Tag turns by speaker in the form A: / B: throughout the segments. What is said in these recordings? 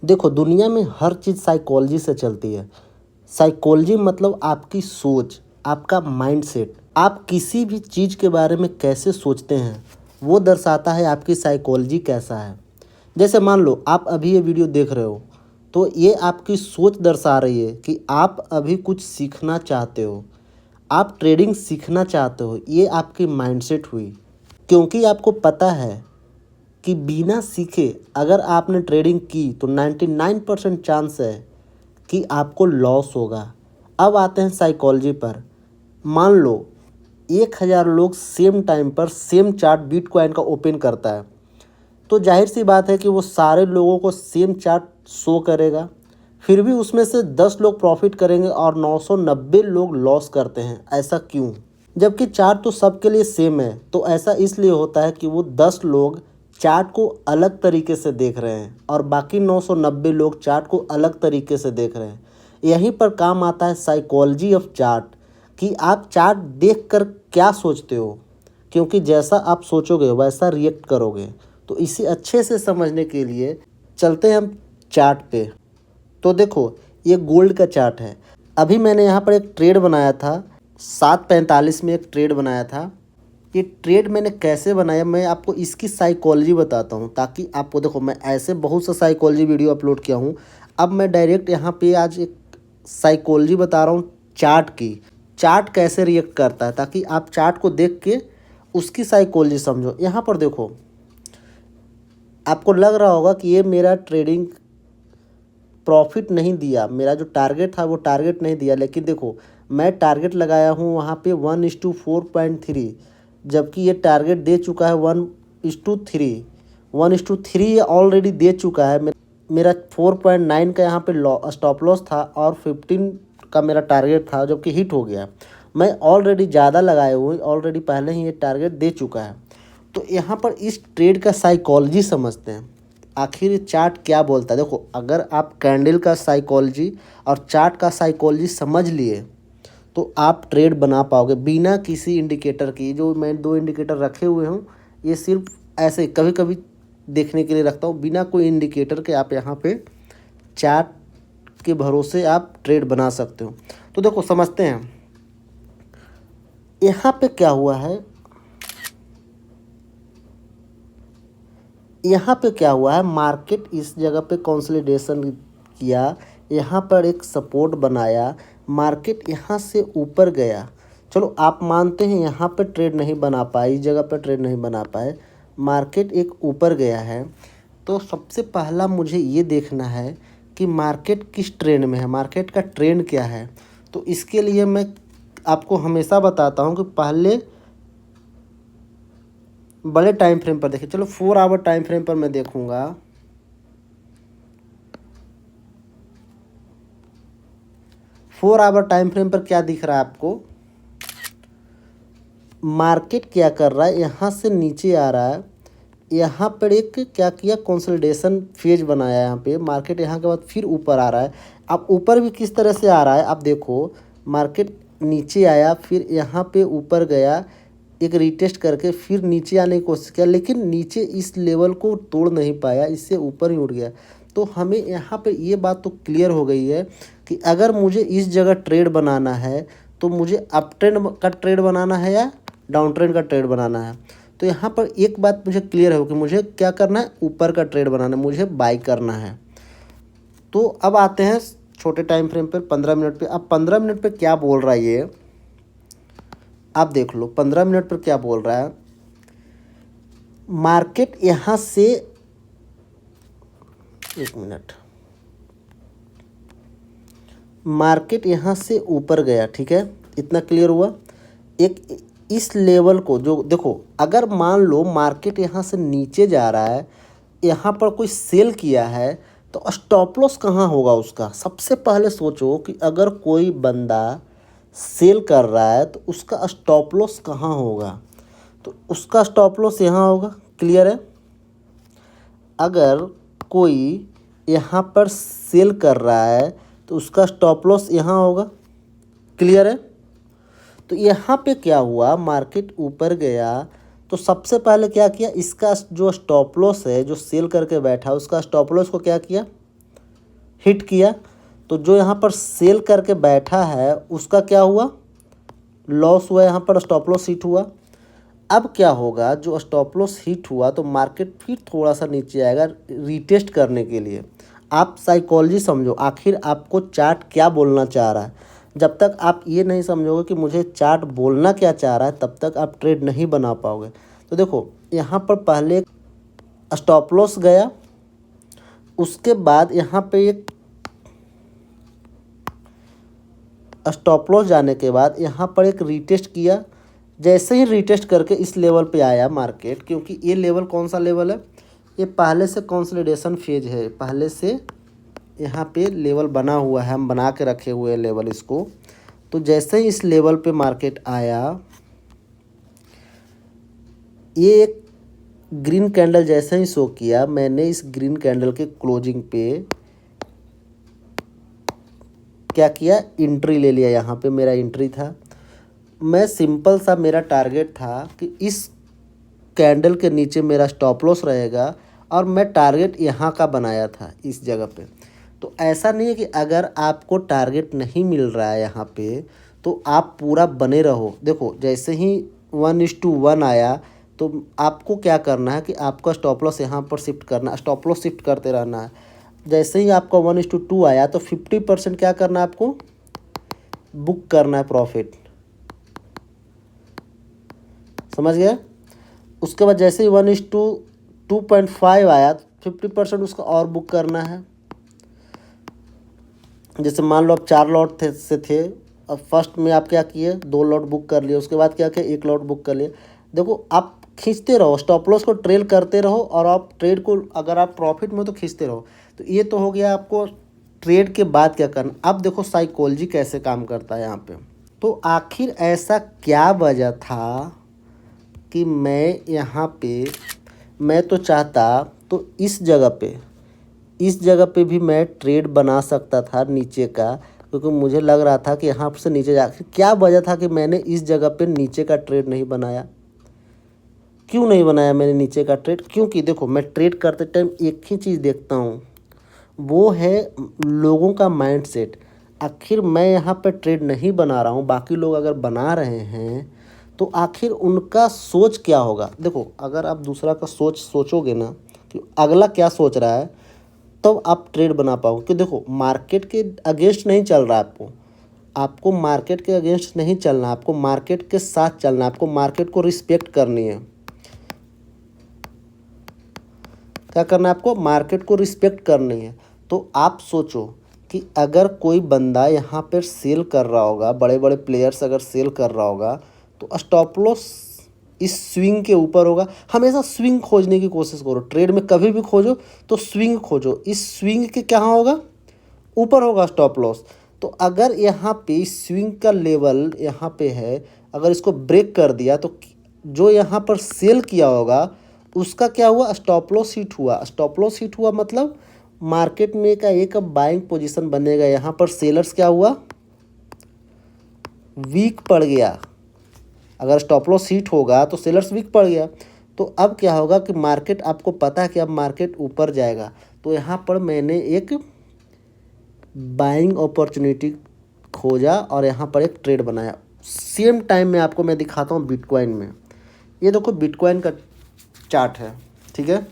A: देखो दुनिया में हर चीज़ साइकोलॉजी से चलती है। साइकोलॉजी मतलब आपकी सोच, आपका माइंडसेट, आप किसी भी चीज़ के बारे में कैसे सोचते हैं वो दर्शाता है आपकी साइकोलॉजी कैसा है। जैसे मान लो आप अभी ये वीडियो देख रहे हो तो ये आपकी सोच दर्शा रही है कि आप अभी कुछ सीखना चाहते हो, आप ट्रेडिंग सीखना चाहते हो, ये आपकी माइंडसेट हुई। क्योंकि आपको पता है कि बिना सीखे अगर आपने ट्रेडिंग की तो 99% चांस है कि आपको लॉस होगा। अब आते हैं साइकोलॉजी पर। मान लो 1000 लोग सेम टाइम पर सेम चार्ट बिटकॉइन का ओपन करता है तो जाहिर सी बात है कि वो सारे लोगों को सेम चार्ट शो करेगा, फिर भी उसमें से 10 लोग प्रॉफिट करेंगे और 990 लोग लॉस करते हैं। ऐसा क्यों? जबकि चार्ट तो सबके लिए सेम है। तो ऐसा इसलिए होता है कि वो 10 लोग चार्ट को अलग तरीके से देख रहे हैं और बाकी 990 लोग चार्ट को अलग तरीके से देख रहे हैं। यहीं पर काम आता है साइकोलॉजी ऑफ चार्ट कि आप चार्ट देखकर क्या सोचते हो, क्योंकि जैसा आप सोचोगे वैसा रिएक्ट करोगे। तो इसे अच्छे से समझने के लिए चलते हैं हम चार्ट पे। तो देखो ये गोल्ड का चार्ट है। अभी मैंने यहाँ पर एक ट्रेड बनाया था, 7:45 में एक ट्रेड बनाया था। ये ट्रेड मैंने कैसे बनाया मैं आपको इसकी साइकोलॉजी बताता हूँ, ताकि आपको देखो मैं ऐसे बहुत सा साइकोलॉजी वीडियो अपलोड किया हूँ। अब मैं डायरेक्ट यहाँ पे आज एक साइकोलॉजी बता रहा हूँ चार्ट की, चार्ट कैसे रिएक्ट करता है, ताकि आप चार्ट को देख के उसकी साइकोलॉजी समझो। यहाँ पर देखो आपको लग रहा होगा कि ये मेरा ट्रेडिंग प्रॉफिट नहीं दिया, मेरा जो टारगेट था वो टारगेट नहीं दिया, लेकिन देखो मैं टारगेट लगाया हूँ वहाँ पे 1:4.3, जबकि ये टारगेट दे चुका है 1:3। 1:3 ये ऑलरेडी दे चुका है। मेरा 4.9 का यहाँ पे स्टॉप लॉस था और 15 का मेरा टारगेट था, जबकि हिट हो गया। मैं ऑलरेडी ज़्यादा लगाए हुए, ऑलरेडी पहले ही ये टारगेट दे चुका है। तो यहाँ पर इस ट्रेड का साइकोलॉजी समझते हैं, आखिर ये चार्ट क्या बोलता है। देखो अगर आप कैंडल का साइकोलॉजी और चार्ट का साइकोलॉजी समझ लिए तो आप ट्रेड बना पाओगे बिना किसी इंडिकेटर की। जो मैं 2 इंडिकेटर रखे हुए हूँ ये सिर्फ ऐसे कभी कभी देखने के लिए रखता हूँ, बिना कोई इंडिकेटर के आप यहाँ पे चार्ट के भरोसे आप ट्रेड बना सकते हो। तो देखो समझते हैं यहाँ पे क्या हुआ है। यहाँ पे क्या हुआ है, मार्केट इस जगह पे कंसोलिडेशन किया, यहाँ पर एक सपोर्ट बनाया, मार्केट यहाँ से ऊपर गया। चलो आप मानते हैं यहाँ पे ट्रेड नहीं बना पाए, इस जगह पे ट्रेड नहीं बना पाए, मार्केट एक ऊपर गया है। तो सबसे पहला मुझे ये देखना है कि मार्केट किस ट्रेंड में है, मार्केट का ट्रेंड क्या है। तो इसके लिए मैं आपको हमेशा बताता हूँ कि पहले बड़े टाइम फ्रेम पर देखिए। चलो 4 आवर टाइम फ्रेम पर मैं देखूंगा। 4 आवर टाइम फ्रेम पर क्या दिख रहा है आपको, मार्केट क्या कर रहा है, यहाँ से नीचे आ रहा है, यहाँ पर एक क्या किया कंसोलिडेशन फेज बनाया, यहाँ पे मार्केट यहाँ के बाद फिर ऊपर आ रहा है। अब ऊपर भी किस तरह से आ रहा है आप देखो, मार्केट नीचे आया, फिर यहाँ पे ऊपर गया, एक रीटेस्ट करके फिर नीचे आने की कोशिश किया, लेकिन नीचे इस लेवल को तोड़ नहीं पाया, इससे ऊपर ही उठ गया। तो हमें यहाँ पे ये बात तो क्लियर हो गई है कि अगर मुझे इस जगह ट्रेड बनाना है तो मुझे अप ट्रेंड का ट्रेड बनाना है या डाउन ट्रेंड का ट्रेड बनाना है। तो यहाँ पर एक बात मुझे क्लियर है कि मुझे क्या करना है, ऊपर का ट्रेड बनाना है, मुझे बाई करना है। तो अब आते हैं छोटे टाइम फ्रेम पर 15 मिनट पे। अब 15 मिनट पे क्या बोल रहा है ये आप देख लो। 15 मिनट पर क्या बोल रहा है, मार्केट यहाँ से, एक मिनट, मार्केट यहाँ से ऊपर गया, ठीक है, इतना क्लियर हुआ। एक इस लेवल को जो देखो, अगर मान लो मार्केट यहाँ से नीचे जा रहा है, यहाँ पर कोई सेल किया है तो स्टॉप लॉस कहाँ होगा उसका। सबसे पहले सोचो कि अगर कोई बंदा सेल कर रहा है तो उसका स्टॉप लॉस कहाँ होगा। तो उसका स्टॉप लॉस यहाँ होगा, क्लियर है। अगर कोई यहाँ पर सेल कर रहा है तो उसका स्टॉप लॉस यहाँ होगा, क्लियर है। तो यहाँ पे क्या हुआ, मार्केट ऊपर गया तो सबसे पहले क्या किया, इसका जो स्टॉप लॉस है, जो सेल करके बैठा उसका स्टॉप लॉस को क्या किया, हिट किया, तो जो यहाँ पर सेल करके बैठा है उसका क्या हुआ, लॉस हुआ, यहाँ पर स्टॉप लॉस हिट हुआ। अब क्या होगा, जो स्टॉप लॉस हिट हुआ तो मार्केट फिर थोड़ा सा नीचे आएगा रीटेस्ट करने के लिए। आप साइकोलॉजी समझो, आखिर आपको चार्ट क्या बोलना चाह रहा है। जब तक आप ये नहीं समझोगे कि मुझे चार्ट बोलना क्या चाह रहा है, तब तक आप ट्रेड नहीं बना पाओगे। तो देखो यहाँ पर पहले स्टॉप लॉस गया, उसके बाद यहाँ पे एक स्टॉप लॉस जाने के बाद यहाँ पर एक रीटेस्ट किया। जैसे ही रीटेस्ट करके इस लेवल पे आया मार्केट, क्योंकि ये लेवल कौन सा लेवल है, ये पहले से कंसोलिडेशन फेज है, पहले से यहाँ पे लेवल बना हुआ है, हम बना के रखे हुए हैं लेवल इसको। तो जैसे ही इस लेवल पे मार्केट आया, ये एक ग्रीन कैंडल जैसे ही शो किया, मैंने इस ग्रीन कैंडल के क्लोजिंग पे क्या किया, एंट्री ले लिया। यहाँ पे मेरा एंट्री था। मैं सिंपल सा मेरा टारगेट था कि इस कैंडल के नीचे मेरा स्टॉप लॉस रहेगा, और मैं टारगेट यहाँ का बनाया था इस जगह पे। तो ऐसा नहीं है कि अगर आपको टारगेट नहीं मिल रहा है यहाँ पे तो आप पूरा बने रहो। देखो जैसे ही 1:1 आया तो आपको क्या करना है कि आपका स्टॉप लॉस यहाँ पर शिफ्ट करना, स्टॉप लॉस शिफ्ट करते रहना है। जैसे ही आपका 1:2 आया तो 50% क्या करना है, आपको बुक करना है प्रॉफिट। समझ गया। उसके बाद जैसे ही 1:2.5 आया तो 50% उसका और बुक करना है। जैसे मान लो आप 4 लॉट थे, अब फर्स्ट में आप क्या किए, 2 लॉट बुक कर लिए, उसके बाद क्या किया, 1 लॉट बुक कर लिए। देखो आप खींचते रहो, स्टॉप लॉस को ट्रेल करते रहो, और आप ट्रेड को अगर आप प्रॉफिट में तो खींचते रहो। तो ये तो हो गया आपको ट्रेड के बाद क्या करना। अब देखो साइकोलॉजी कैसे काम करता है यहाँ पे। तो आखिर ऐसा क्या वजह था कि मैं यहाँ पे, मैं तो चाहता तो इस जगह पे भी मैं ट्रेड बना सकता था नीचे का, क्योंकि मुझे लग रहा था कि यहाँ से नीचे जा, क्या वजह था कि मैंने इस जगह पे नीचे का ट्रेड नहीं बनाया। क्यों नहीं बनाया मैंने नीचे का ट्रेड, क्योंकि देखो मैं ट्रेड करते टाइम एक ही चीज़ देखता हूँ, वो है लोगों का माइंडसेट। आखिर मैं यहाँ पे ट्रेड नहीं बना रहा हूँ, बाकी लोग अगर बना रहे हैं तो आखिर उनका सोच क्या होगा। देखो अगर आप दूसरा का सोच सोचोगे ना कि अगला क्या सोच रहा है, तब आप ट्रेड बना पाओगे। कि देखो मार्केट के अगेंस्ट नहीं चल रहा है, आपको मार्केट के अगेंस्ट नहीं चलना, आपको मार्केट के साथ चलना, आपको मार्केट को रिस्पेक्ट करनी है। क्या करना है, आपको मार्केट को रिस्पेक्ट करनी है। तो आप सोचो कि अगर कोई बंदा यहाँ पर सेल कर रहा होगा, बड़े बड़े प्लेयर्स अगर सेल कर रहा होगा, तो स्टॉप लॉस इस स्विंग के ऊपर होगा। हमेशा स्विंग खोजने की कोशिश करो, ट्रेड में कभी भी खोजो तो स्विंग खोजो। इस स्विंग के क्या होगा, ऊपर होगा स्टॉप लॉस। तो अगर यहाँ पे स्विंग का लेवल यहाँ पे है, अगर इसको ब्रेक कर दिया तो जो यहाँ पर सेल किया होगा उसका क्या हुआ, स्टॉप लॉस हिट हुआ। स्टॉप लॉस हिट हुआ मतलब मार्केट में का एक बाइंग पोजीशन बनेगा। यहाँ पर सेलर्स क्या हुआ, वीक पड़ गया। अगर स्टॉप लॉस हिट होगा तो सेलर्स वीक पड़ गया। तो अब क्या होगा कि मार्केट, आपको पता है कि अब मार्केट ऊपर जाएगा, तो यहाँ पर मैंने एक बाइंग अपॉर्चुनिटी खोजा और यहाँ पर एक ट्रेड बनाया। सेम टाइम में आपको मैं दिखाता हूँ बिटकॉइन में। ये देखो बिटकॉइन का चार्ट है, ठीक है।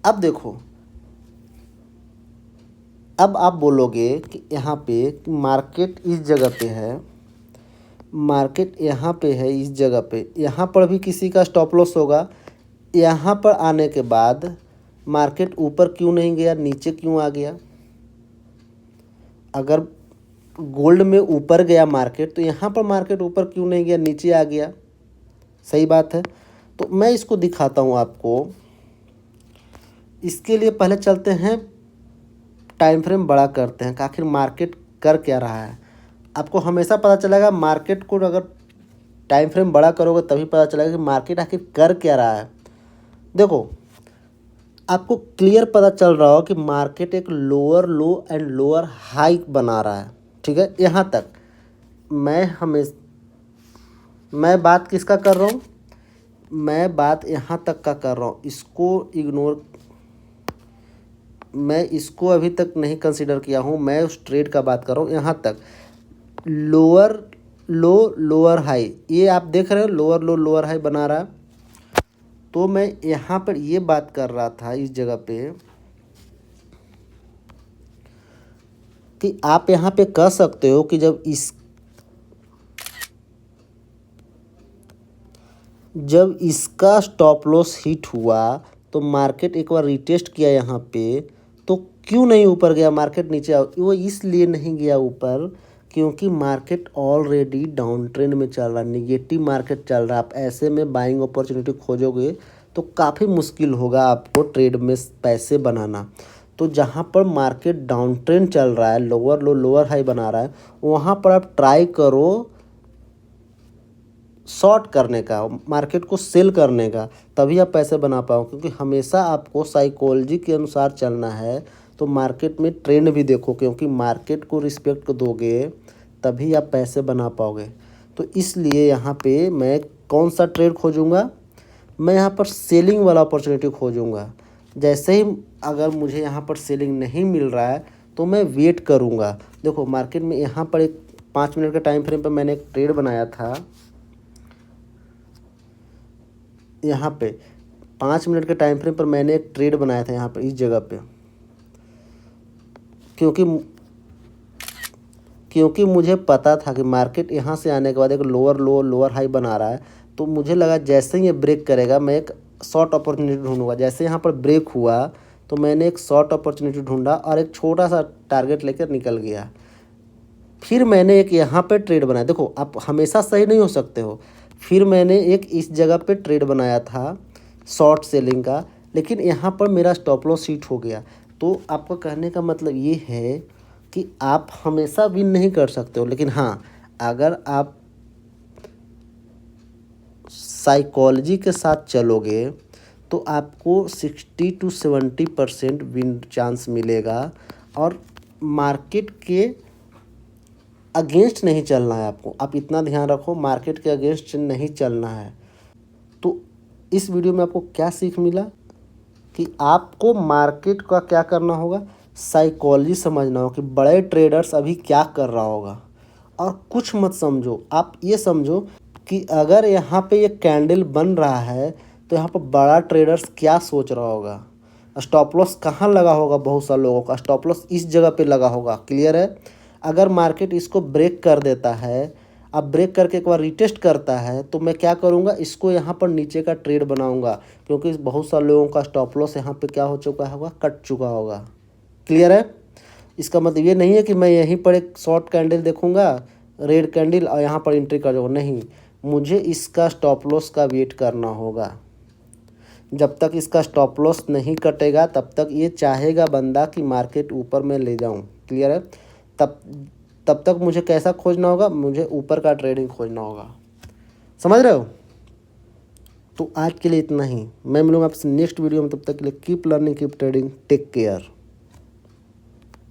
A: अब देखो, अब आप बोलोगे कि यहाँ पे मार्केट इस जगह पे है, मार्केट यहाँ पे है इस जगह पे, यहाँ पर भी किसी का स्टॉप लॉस होगा। यहाँ पर आने के बाद मार्केट ऊपर क्यों नहीं गया, नीचे क्यों आ गया। अगर गोल्ड में ऊपर गया मार्केट, तो यहाँ पर मार्केट ऊपर क्यों नहीं गया, नीचे आ गया। सही बात है। तो मैं इसको दिखाता हूँ आपको। इसके लिए पहले चलते हैं, टाइम फ्रेम बड़ा करते हैं कि आखिर मार्केट कर क्या रहा है। आपको हमेशा पता चलेगा, मार्केट को अगर टाइम फ्रेम बड़ा करोगे तभी पता चलेगा कि मार्केट आखिर कर क्या रहा है। देखो आपको क्लियर पता चल रहा हो कि मार्केट एक lower low and lower high बना रहा है, ठीक है। यहाँ तक मैं बात किसका कर रहा हूँ, मैं बात यहाँ तक का कर रहा हूँ। इसको इग्नोर, मैं इसको अभी तक नहीं कंसिडर किया हूँ, मैं उस ट्रेड का बात कर रहा हूँ। यहाँ तक लोअर लो लोअर हाई, ये आप देख रहे हो लोअर लो लोअर हाई बना रहा है। तो मैं यहाँ पर ये बात कर रहा था इस जगह पे कि आप यहाँ पे कह सकते हो कि जब इसका स्टॉप लॉस हिट हुआ तो मार्केट एक बार रिटेस्ट किया यहाँ पे, तो क्यों नहीं ऊपर गया, मार्केट नीचे वो इसलिए नहीं गया ऊपर क्योंकि मार्केट ऑलरेडी डाउन ट्रेंड में चल रहा है, निगेटिव मार्केट चल रहा है। आप ऐसे में बाइंग अपॉर्चुनिटी खोजोगे तो काफ़ी मुश्किल होगा आपको ट्रेड में पैसे बनाना। तो जहाँ पर मार्केट डाउन ट्रेंड चल रहा है, लोअर लो लोअर हाई बना रहा है, वहाँ पर आप ट्राई करो शॉर्ट करने का, मार्केट को सेल करने का, तभी आप पैसे बना पाओ। क्योंकि हमेशा आपको साइकोलॉजी के अनुसार चलना है। तो मार्केट में ट्रेंड भी देखो, क्योंकि मार्केट को रिस्पेक्ट दोगे तभी आप पैसे बना पाओगे। तो इसलिए यहाँ पे मैं कौन सा ट्रेड खोजूँगा, मैं यहाँ पर सेलिंग वाला अपॉर्चुनिटी खोजूँगा। जैसे ही अगर मुझे यहाँ पर सेलिंग नहीं मिल रहा है तो मैं वेट करूँगा। देखो मार्केट में यहाँ पर एक 5 मिनट के टाइम फ्रेम पर मैंने एक ट्रेड बनाया था। यहाँ पे 5 मिनट के टाइम फ्रेम पर मैंने एक ट्रेड बनाया था यहाँ पर इस जगह पे, क्योंकि मुझे पता था कि मार्केट यहाँ से आने के बाद एक लोअर लो लोअर हाई बना रहा है। तो मुझे लगा जैसे ही ये ब्रेक करेगा मैं एक शॉर्ट अपॉर्चुनिटी ढूंढूंगा। जैसे यहाँ पर ब्रेक हुआ तो मैंने एक शॉर्ट अपॉर्चुनिटी ढूंढा और एक छोटा सा टारगेट लेकर निकल गया। फिर मैंने एक यहाँ पे ट्रेड बनाया। देखो आप हमेशा सही नहीं हो सकते हो। फिर मैंने एक इस जगह पे ट्रेड बनाया था शॉर्ट सेलिंग का, लेकिन यहाँ पर मेरा स्टॉप लॉस हिट हो गया। तो आपका कहने का मतलब ये है कि आप हमेशा विन नहीं कर सकते हो, लेकिन हाँ अगर आप साइकोलॉजी के साथ चलोगे तो आपको 60-70% विन चांस मिलेगा। और मार्केट के अगेंस्ट नहीं चलना है आपको, आप इतना ध्यान रखो, मार्केट के अगेंस्ट नहीं चलना है। तो इस वीडियो में आपको क्या सीख मिला कि आपको मार्केट का क्या करना होगा, साइकोलॉजी समझना होगा कि बड़े ट्रेडर्स अभी क्या कर रहा होगा। और कुछ मत समझो, आप ये समझो कि अगर यहाँ पे ये कैंडल बन रहा है तो यहाँ पर बड़ा ट्रेडर्स क्या सोच रहा होगा। स्टॉप लॉस कहाँ लगा होगा, बहुत सारे लोगों का स्टॉप लॉस इस जगह पे लगा होगा। क्लियर है। अगर मार्केट इसको ब्रेक कर देता है, अब ब्रेक करके एक बार रिटेस्ट करता है, तो मैं क्या करूँगा, इसको यहाँ पर नीचे का ट्रेड बनाऊँगा। क्योंकि बहुत सारे लोगों का स्टॉप लॉस यहाँ पे क्या हो चुका होगा, कट चुका होगा। क्लियर है। इसका मतलब ये नहीं है कि मैं यहीं पर एक शॉर्ट कैंडल देखूँगा रेड कैंडल और यहाँ पर एंट्री कर जाऊँगा, नहीं, मुझे इसका स्टॉप लॉस का वेट करना होगा। जब तक इसका स्टॉप लॉस नहीं कटेगा तब तक ये चाहेगा बंदा कि मार्केट ऊपर मैं ले जाऊँ। क्लियर है। तब तब तक मुझे कैसा खोजना होगा, मुझे ऊपर का ट्रेडिंग खोजना होगा। समझ रहे हो। तो आज के लिए इतना ही, मैं मिलूँगा आपसे नेक्स्ट वीडियो में। तब तक के लिए keep learning keep trading, take care.